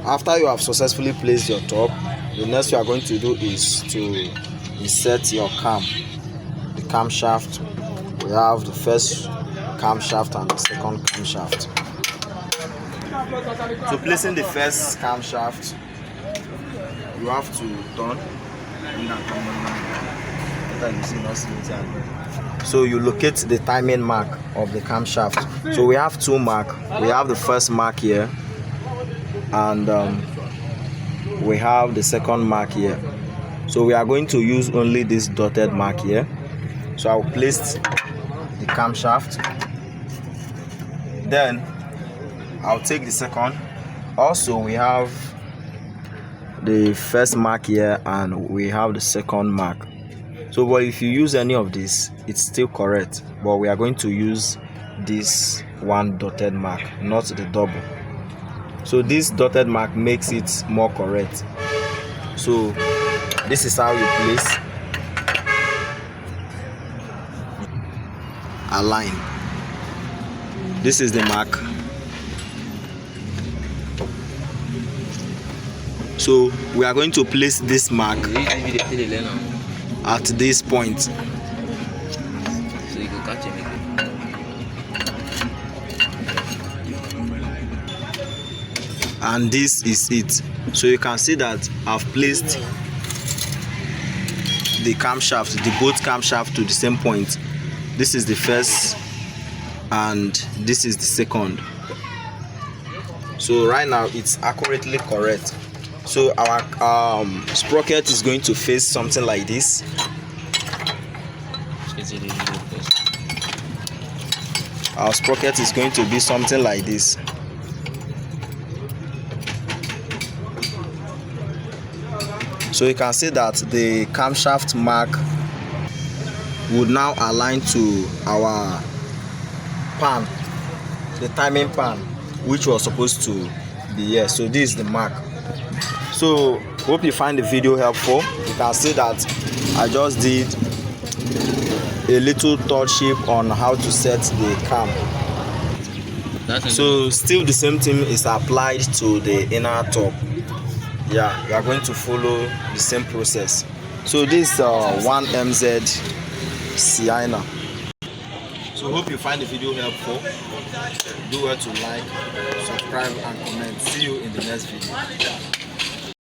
After you have successfully placed your top, the next you are going to do is to insert your cam, the camshaft. We have the first camshaft and the second camshaft. So placing the first camshaft, you have to turn. So you locate the timing mark of the camshaft. So we have two marks. We have the first mark here, and we have the second mark here. So we are going to use only this dotted mark here. So I will place the camshaft, then I'll take the second. Also we have the first mark here and we have the second mark. So but if you use any of this, it's still correct, but we are going to use this one dotted mark, not the double. So this dotted mark makes it more correct. So this is how you place, align. This is the mark. So we are going to place this mark at this point. So you can catch it. And this is it. So you can see that I've placed the camshaft, the both camshaft to the same point. This is the first and this is the second. So right now it's accurately correct. So our sprocket is going to face something like this. Our sprocket is going to be something like this. So you can see that the camshaft mark would now align to our pan, the timing pan, which was supposed to be here. So this is the mark. So hope you find the video helpful. You can see that I just did a little touch-up on how to set the cam. So still the same thing is applied to the inner top. Yeah, you are going to follow the same process. So this 1MZ sienna. So hope you find the video helpful. Do well to like, subscribe and comment. See you in the next video.